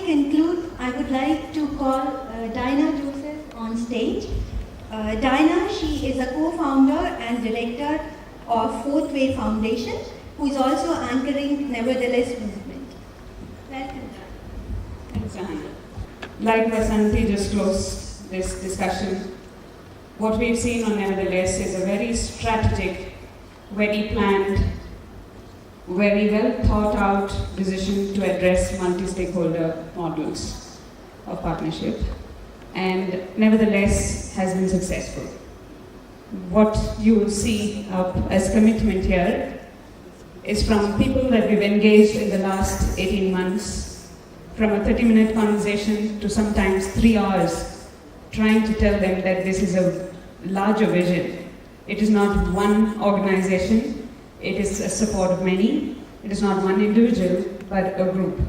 conclude, I would like to call C.C.Joseph on stage. Dinah, she is a co-founder and director of FourthWave Foundation, who is also anchoring Nevertheless movement. Welcome, Dinah. Thanks, Anna. Like Vasanthi just closed this discussion, what we've seen on Nevertheless is a very strategic, very planned, very well thought out decision to address multi-stakeholder models of partnership, and nevertheless has been successful. What you will see as commitment here is from people that we've engaged in the last 18 months, from a 30-minute conversation to sometimes 3 hours, trying to tell them that this is a larger vision. It is not one organization. It is a support of many. It is not one individual, but a group.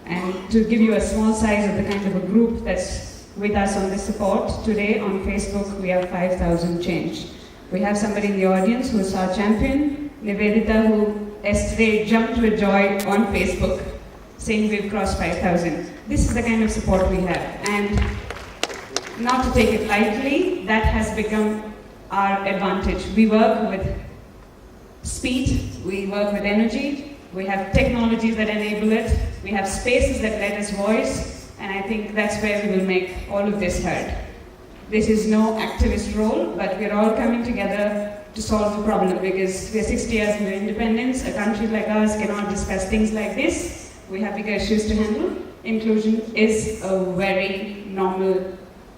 And to give you a small size of the kind of a group that's with us on this support, today on Facebook we have 5,000 change. We have somebody in the audience who is our champion, Nivedita, who yesterday jumped with joy on Facebook, saying we've crossed 5,000. This is the kind of support we have. And not to take it lightly, that has become our advantage. We work with speed, we work with energy, we have technologies that enable it, we have spaces that let us voice, and I think that's where we will make all of this heard. This is no activist role, but we're all coming together to solve a problem, because we're 60 years into independence. A country like ours cannot discuss things like this. We have bigger issues to handle. Inclusion is a very normal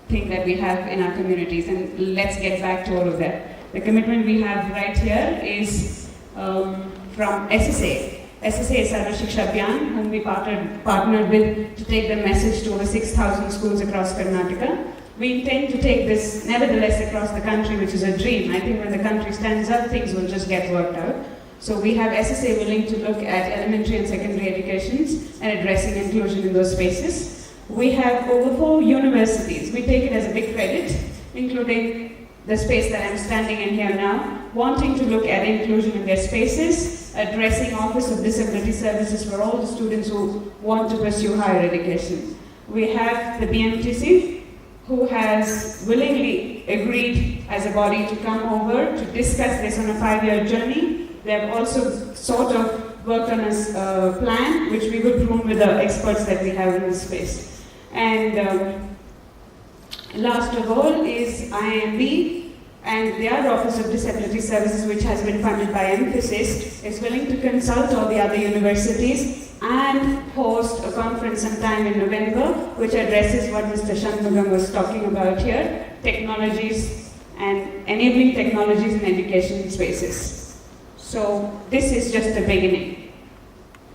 thing that we have in our communities, and let's get back to all of that. The commitment we have right here is from SSA. SSA is Sarva Shiksha Abhiyan, whom we partnered with to take the message to over 6,000 schools across Karnataka. We intend to take this nevertheless across the country, which is a dream. I think when the country stands up, things will just get worked out. So we have SSA willing to look at elementary and secondary educations and addressing inclusion in those spaces. We have over 4 universities. We take it as a big credit, including the space that I'm standing in here now, wanting to look at inclusion in their spaces, addressing Office of Disability Services for all the students who want to pursue higher education. We have the BMTC, who has willingly agreed as a body to come over to discuss this on a 5-year journey. They have also sort of worked on a plan, which we will prune with the experts that we have in this space. And last of all is IMB, and their Office of Disability Services, which has been funded by Emphasis, is willing to consult all the other universities and host a conference sometime in November, which addresses what Mr. Shanmugam was talking about here, technologies and enabling technologies in education spaces. So this is just the beginning.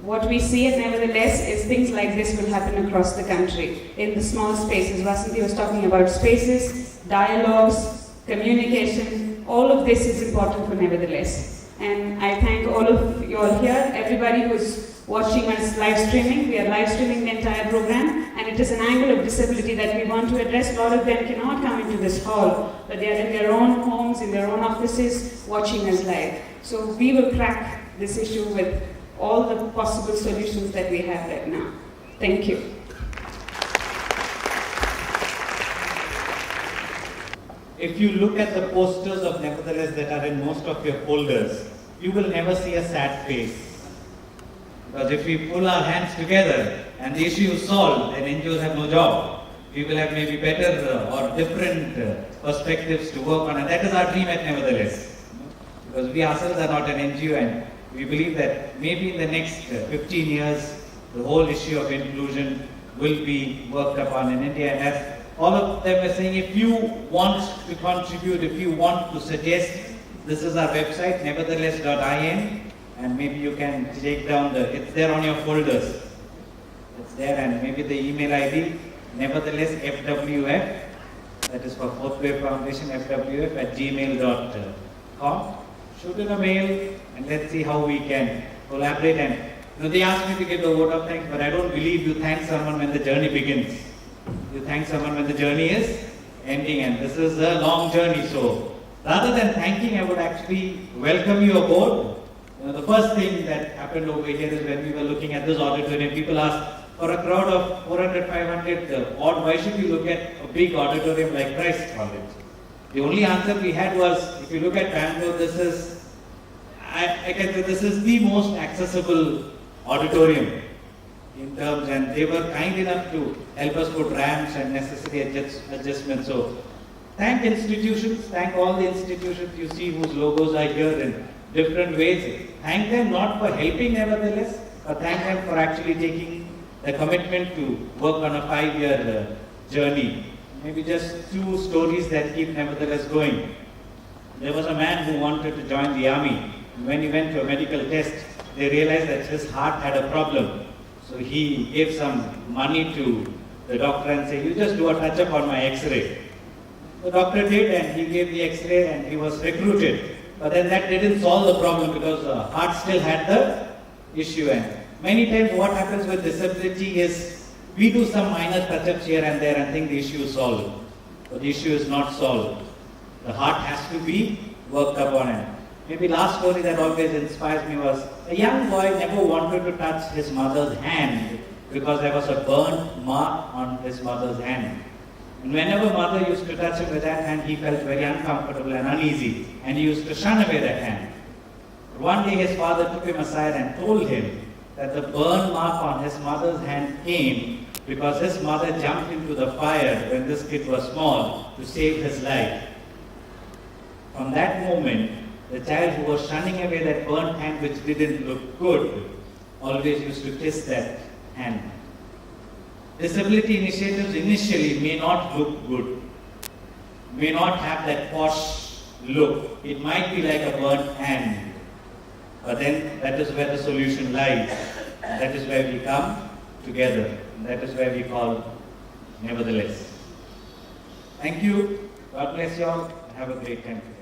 What we see at Nevertheless is things like this will happen across the country in the small spaces. Vasanthi was talking about spaces, dialogues, communication. All of this is important for Nevertheless. And I thank all of you all here, everybody who's watching us live streaming. We are live streaming the entire program, and it is an angle of disability that we want to address. A lot of them cannot come into this hall, but they are in their own homes, in their own offices, watching us live. So we will crack this issue with all the possible solutions that we have right now. Thank you. If you look at the posters of Nevertheless that are in most of your folders, you will never see a sad face. Because if we pull our hands together and the issue is solved, then NGOs have no job. We will have maybe better or different perspectives to work on, and that is our dream at Nevertheless. Because we ourselves are not an NGO, and we believe that maybe in the next 15 years, the whole issue of inclusion will be worked upon in India. And as all of them are saying, if you want to contribute, if you want to suggest, this is our website, nevertheless.in, and maybe you can take down it's there on your folders. It's there, and maybe the email ID, neverthelessfwf, that is for FourthWave Foundation, fwf@gmail.com. Shoot in a mail, and let's see how we can collaborate. And they asked me to give a vote of thanks, but I don't believe you thank someone when the journey begins. You thank someone when the journey is ending, and this is a long journey. So rather than thanking, I would actually welcome you aboard. The first thing that happened over here is when we were looking at this auditorium, people asked, for a crowd of 400, 500 odd, why should you look at a big auditorium like Christ College? The only answer we had was, if you look at Bangalore, this is, I can say this is the most accessible auditorium in terms, and they were kind enough to help us put ramps and necessary adjustments. So thank institutions, thank all the institutions you see whose logos are here in different ways. Thank them not for helping nevertheless, but thank them for actually taking the commitment to work on a 5-year journey. Maybe just 2 stories that keep nevertheless going. There was a man who wanted to join the army. When he went to a medical test, they realized that his heart had a problem. So he gave some money to the doctor and said, you just do a touch-up on my x-ray. The doctor did, and he gave the x-ray and he was recruited. But then that didn't solve the problem because the heart still had the issue. And many times what happens with disability is we do some minor touch-ups here and there and think the issue is solved. But the issue is not solved. The heart has to be worked upon. And maybe last story that always inspires me was a young boy never wanted to touch his mother's hand because there was a burnt mark on his mother's hand. And whenever mother used to touch him with that hand, he felt very uncomfortable and uneasy, and he used to shun away that hand. But one day his father took him aside and told him that the burn mark on his mother's hand came because his mother jumped into the fire when this kid was small to save his life. From that moment, the child who was shunning away that burnt hand which didn't look good always used to kiss that hand. Disability initiatives initially may not look good, may not have that posh look. It might be like a burnt hand, but then that is where the solution lies. That is where we come together. That is where we call nevertheless. Thank you. God bless you all. Have a great time together.